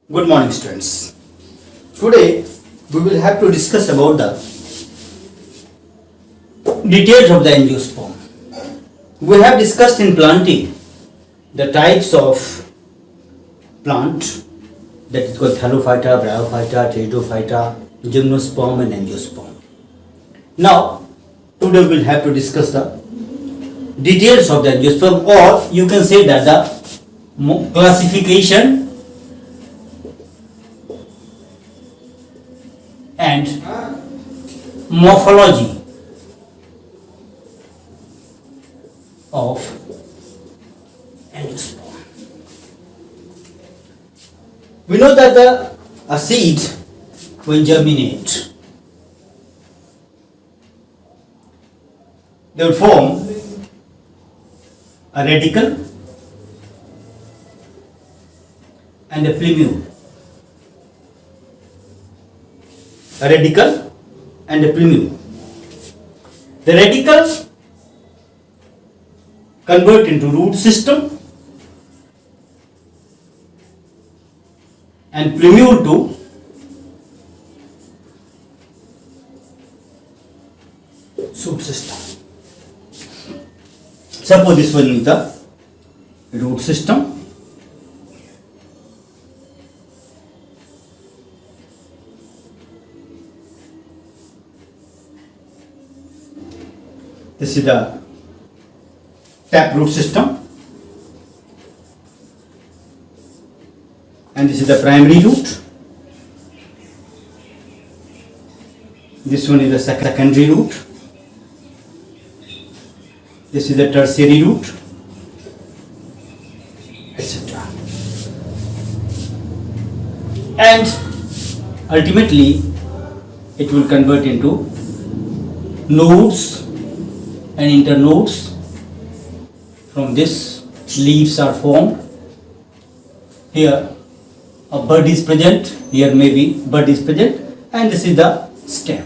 Good morning, students. Today we will have to discuss about the details of the angiosperm. We have discussed in planting the types of plant, that is called Thallophyta, Bryophyta, Pteridophyta, Gymnosperm and Angiosperm. Now today we will have to discuss the details of the angiosperm, or you can say that the classification and morphology of angiosperm. We know that a seed will germinate. They will form a radicle and a plumule. A radicle and a plumule. The radicle convert into root system and plumule to shoot system. Suppose this one is the root system. This is the taproot system, and this is the primary root. This one is the secondary root. This is the tertiary root, etc. And ultimately it will convert into nodes and internodes. From this leaves are formed. Here a bud is present, here maybe bud is present, and this is the stem.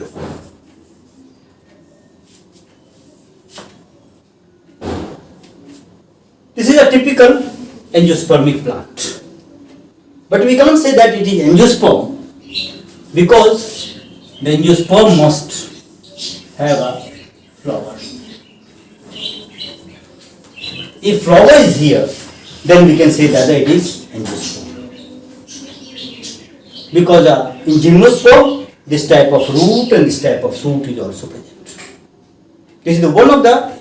This is a typical angiospermic plant, but we can't say that it is angiosperm because the angiosperm must have a flower. If flower is here, then we can say that it is angiosperm. Because in gymnosperm, this type of root and this type of shoot is also present. This is one of the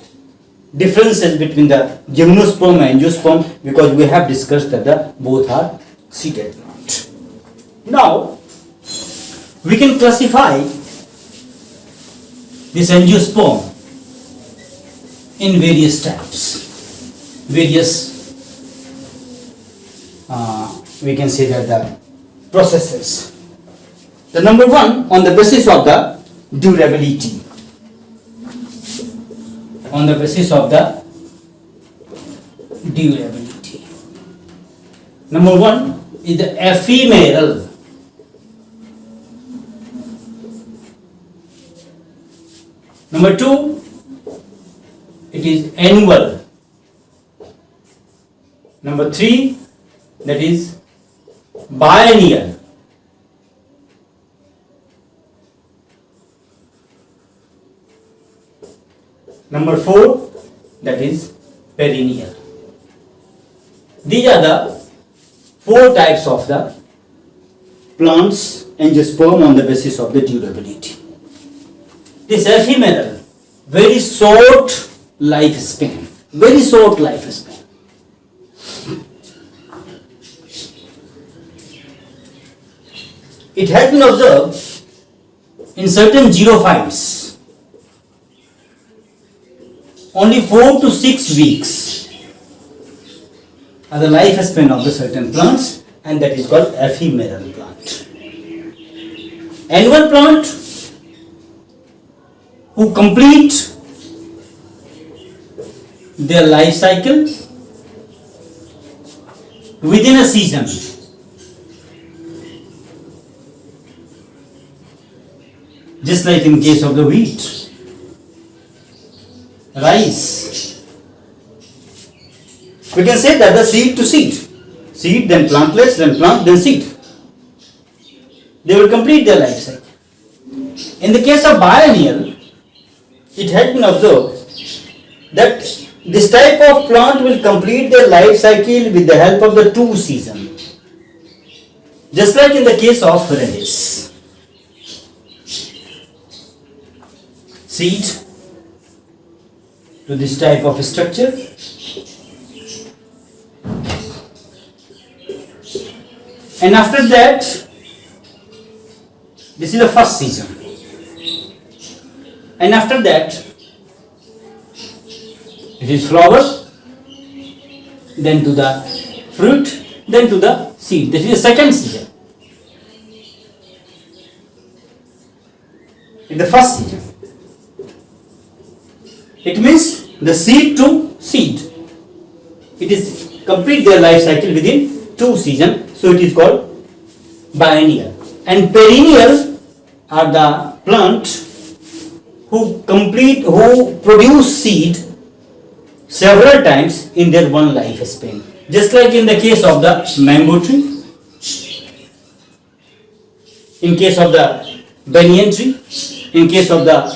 differences between the gymnosperm and angiosperm, because we have discussed that both are seeded plant. Now, we can classify this angiosperm in various types. We can say that the processes. The number one, on the basis of the durability. On the basis of the durability. Number one is the ephemeral. Number two, it is annual. Number three, that is biennial. Number four, that is perennial. These are the four types of the plants angiosperm on the basis of the durability. This ephemeral, very short lifespan. Very short lifespan. It has been observed in certain xerophytes, only 4 to 6 weeks are the lifespan of the certain plants, and that is called ephemeral plant. Annual plant who complete their life cycle within a season. Just like in case of the wheat, rice, we can say that the seed to seed, seed then plantlets, then plant, then seed. they will complete their life cycle. In the case of biennial, it has been observed that this type of plant will complete their life cycle with the help of the 2 seasons. Just like in the case of radish. Seed to this type of structure. And after that, this is the first season. And after that, it is flower, then to the fruit, then to the seed. This is the second season. In the first season, it means the seed to seed. It is complete their life cycle within 2 seasons, so it is called biennial. And perennial are the plants who produce seed several times in their one lifespan. Just like in the case of the mango tree, in case of the banyan tree, in case of the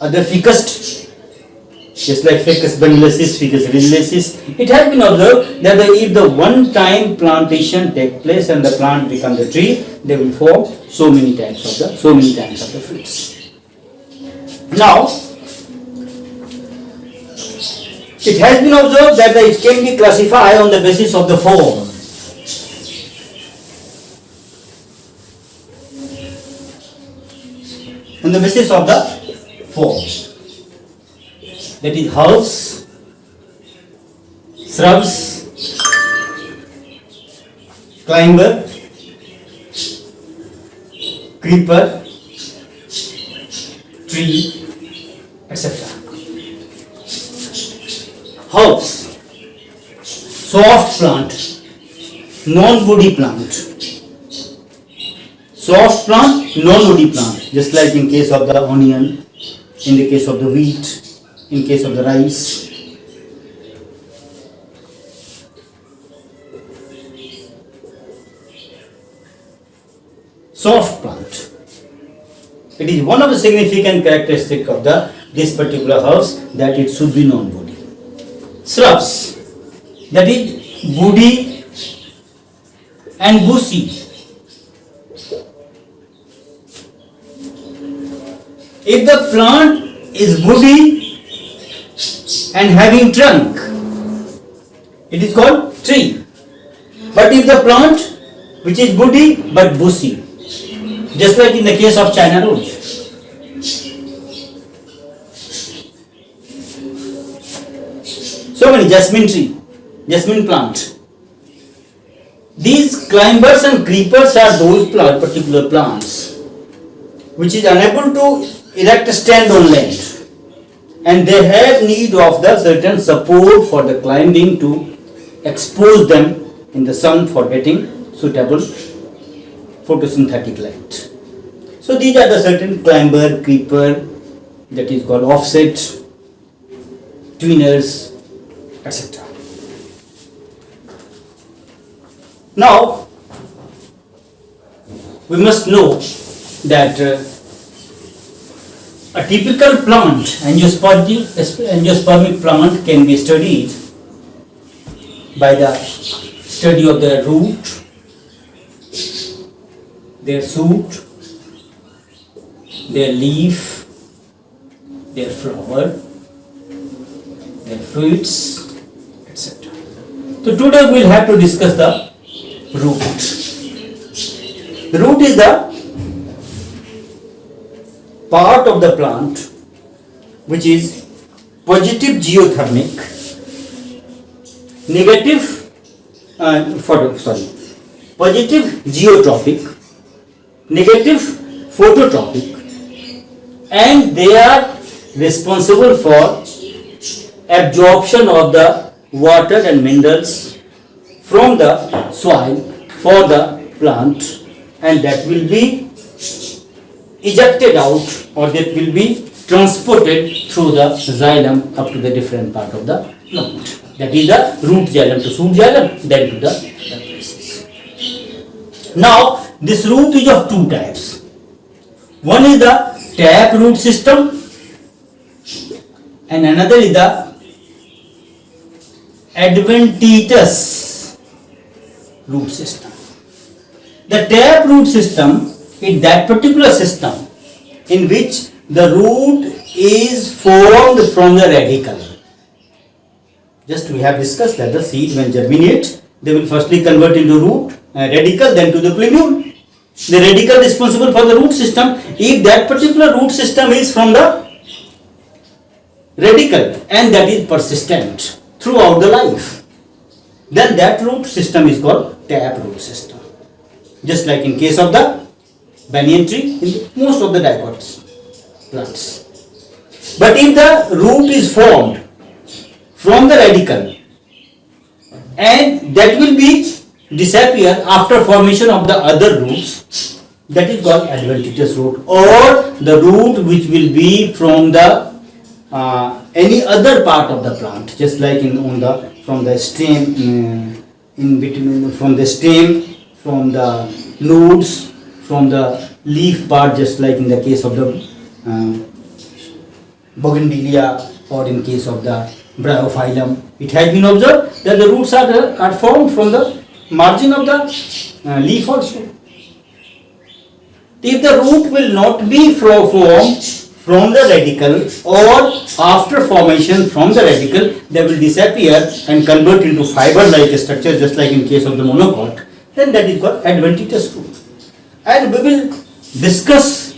other ficus, just like Ficus bangallensis, Ficus ridgelensis, it has been observed that if the one-time plantation take place and the plant becomes a tree, they will form so many types of the fruits. Now, it has been observed that it can be classified on the basis of the form. On the basis of the form. That is herbs, shrubs, climber, creeper, tree, etc. Herbs, soft plant, non-woody plant. Soft plant, non-woody plant, just like in case of the onion, in the case of the wheat, in case of the rice. Soft plant. It is one of the significant characteristics of this particular herbs that it should be non-woody. Shrubs, that is woody and bushy. If the plant is woody and having trunk, it is called tree. But if the plant which is woody but bushy, just like in the case of China rose, so many jasmine tree, jasmine plant. These climbers and creepers are those particular plants which is unable to erect a stand on land, and they have need of the certain support for the climbing to expose them in the sun for getting suitable photosynthetic light. So these are the certain climber, creeper, that is called offset, twiners, etc. Now we must know that a typical plant, angiospermic plant, can be studied by the study of their root, their shoot, their leaf, their flower, their fruits, etc. So today we will have to discuss the root. The root is the part of the plant which is positive geothermic, positive geotrophic, negative phototropic, and they are responsible for absorption of the water and minerals from the soil for the plant, and that will be ejected out, or that will be transported through the xylem up to the different part of the plant. That is the root xylem to shoot xylem, then to the places. Now This root is of two types. One is the tap root system and another is the adventitious root system. The tap root system is that particular system in which the root is formed from the radical. Just we have discussed that the seed when germinate, they will firstly convert into root, radical, then to the plumule. The radical responsible for the root system. If that particular root system is from the radical and that is persistent throughout the life, then that root system is called tap root system. Just like in case of the banyan tree, in most of the dicot plants. But if the root is formed from the radical and that will be disappear after formation of the other roots, that is called adventitious root, or the root which will be from the any other part of the plant, just like from the stem, in between, from the stem, from the nodes, from the leaf part, just like in the case of the Bougainvillea, or in case of the Bryophyllum. It has been observed that the roots are formed from the margin of the leaf also. If the root will not be formed from the radical or after formation from the radical, they will disappear and convert into fiber-like structure, just like in case of the monocot, then that is called adventitious root. And we will discuss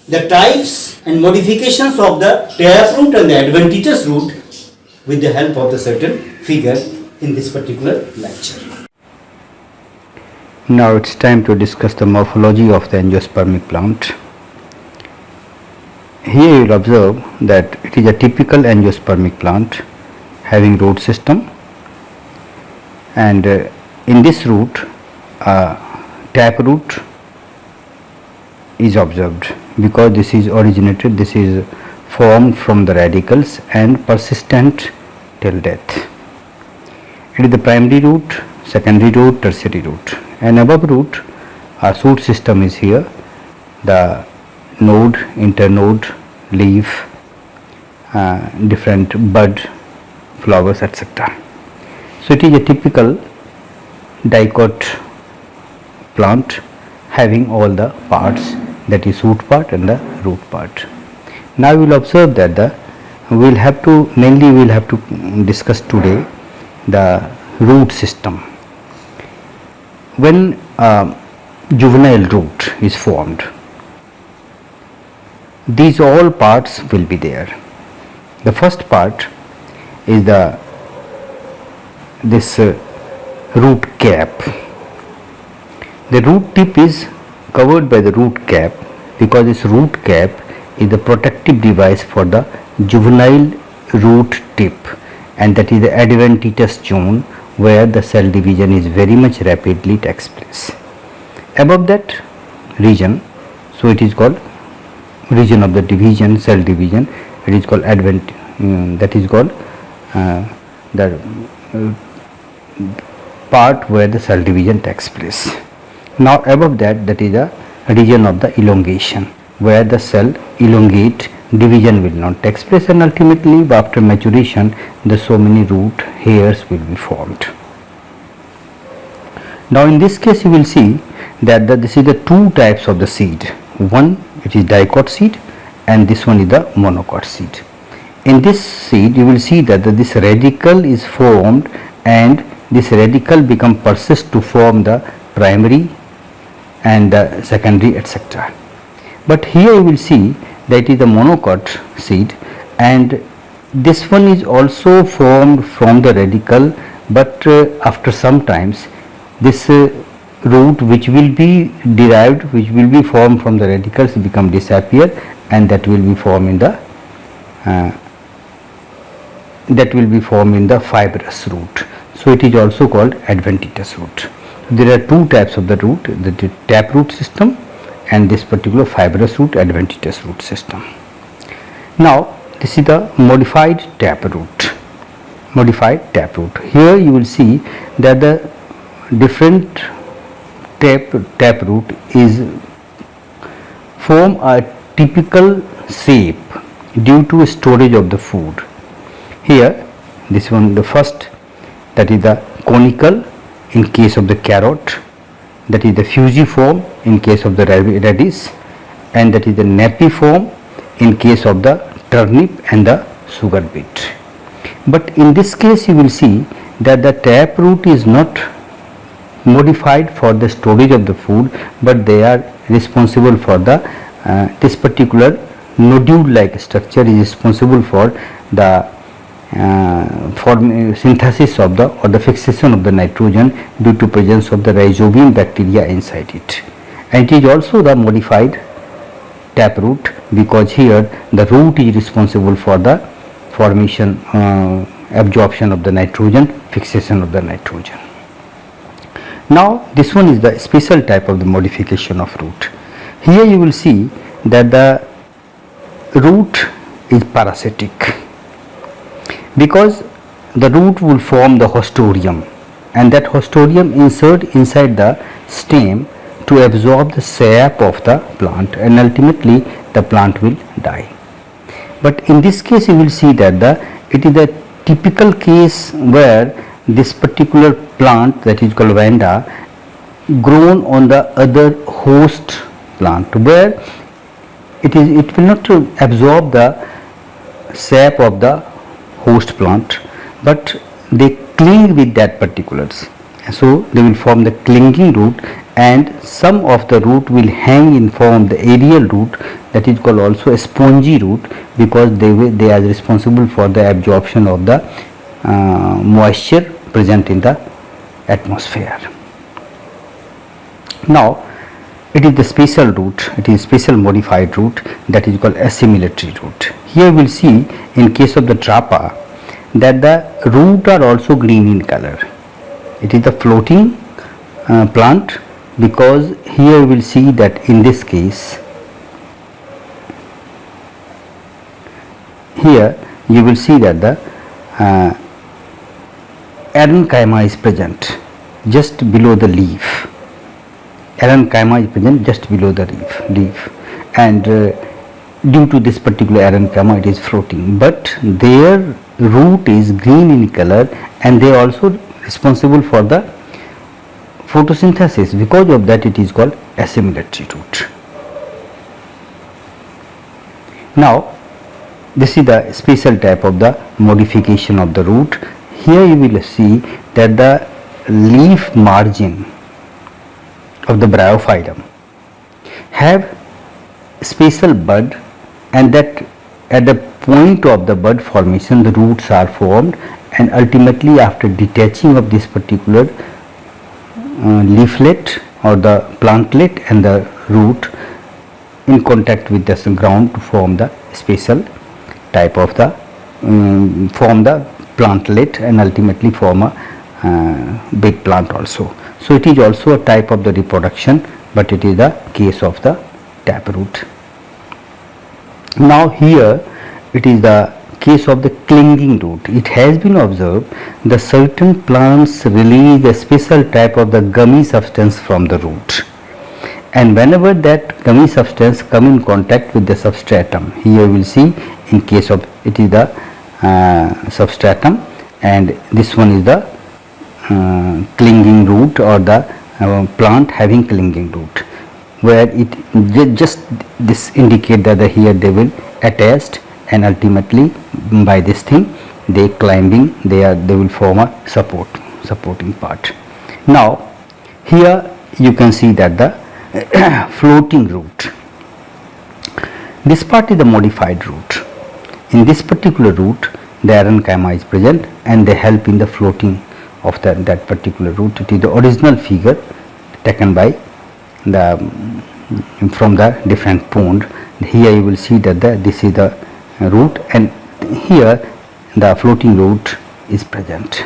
the types and modifications of the tap root and the adventitious root with the help of the certain figure in this particular lecture. Now it's time to discuss the morphology of the angiospermic plant. Here you will observe that it is a typical angiospermic plant having root system, and in this root tap root is observed because this is formed from the radicals and persistent till death. It is the primary root, secondary root, tertiary root, and above root our shoot system is here, the node, internode, leaf, different bud, flowers, etc. So it is a typical dicot plant having all the parts, that is shoot part and the root part. Now we will observe that we will have to discuss today the root system. When juvenile root is formed, these all parts will be there. The first part is this root cap. The root tip is covered by the root cap because this root cap is the protective device for the juvenile root tip, and that is the adventitious zone where the cell division is very much rapidly takes place. Above that region, so it is called region of the division, cell division, it is called that is called the part where the cell division takes place. Now above that, that is the region of the elongation where the cell elongate, division will not take place, and ultimately after maturation the so many root hairs will be formed. Now in this case you will see that this is the two types of the seed. One, it is dicot seed, and this one is the monocot seed. In this seed you will see that this radical is formed, and this radical become persist to form the primary and the secondary, etc. But here you will see that it is the monocot seed, and this one is also formed from the radical, but after some times this root which will be derived, which will be formed from the radicals, become disappear, and that will be formed in the fibrous root. So it is also called adventitious root. There are two types of the root, the tap root system and this particular fibrous root, adventitious root system. Now this is the modified tap root. Modified tap root. Here you will see that the different tap root is form a typical shape due to storage of the food. Here, this one, the first, that is the conical in case of the carrot, that is the fusiform in case of the radish, and that is the napiform in case of the turnip and the sugar beet. But in this case you will see that the tap root is not modified for the storage of the food, but they are responsible for the this particular nodule like structure is responsible for the synthesis of the or the fixation of the nitrogen due to presence of the rhizobium bacteria inside it. And it is also the modified tap root, because here the root is responsible for the formation, absorption of the nitrogen, fixation of the nitrogen. Now this one is the special type of the modification of root. Here you will see that the root is parasitic, because the root will form the hostorium, and that hostorium insert inside the stem to absorb the sap of the plant, and ultimately the plant will die. But in this case you will see that it is a typical case where this particular plant, that is called vanda, grown on the other host plant, where it will not absorb the sap of the host plant, but they cling with that particulars. So they will form the clinging root, and some of the root will hang in form the aerial root, that is called also a spongy root, because they are responsible for the absorption of the moisture present in the atmosphere. Now it is the special root, it is special modified root, that is called assimilatory root. Here we will see in case of the trapa that the root are also green in color. It is the floating plant, because here we will see that in this case, here you will see that the arenchyma is present just below the leaf. Arenchyma is present just below the leaf, and due to this particular arenchyma it is floating, but their root is green in color, and they are also responsible for the photosynthesis. Because of that it is called assimilatory root. Now this is the special type of the modification of the root. Here you will see that the leaf margin of the bryophyllum have special bud, and that at the point of the bud formation the roots are formed, and ultimately after detaching of this particular leaflet or the plantlet and the root in contact with the ground to form the special type of the form the plantlet and ultimately form a big plant also. So it is also a type of the reproduction, but it is the case of the taproot. Now here it is the case of the clinging root. It has been observed that certain plants release a special type of the gummy substance from the root, and whenever that gummy substance come in contact with the substratum, here we will see in case of it is the substratum, and this one is the clinging root or the plant having clinging root, where it just this indicate that here they will attached, and ultimately by this thing they climbing, they will form a supporting part. Now here you can see that the floating root, this part is the modified root. In this particular root the arenchyma is present, and they help in the floating of that particular root. It is the original figure taken by the from the different pond. Here you will see that this is the root, and here the floating root is present.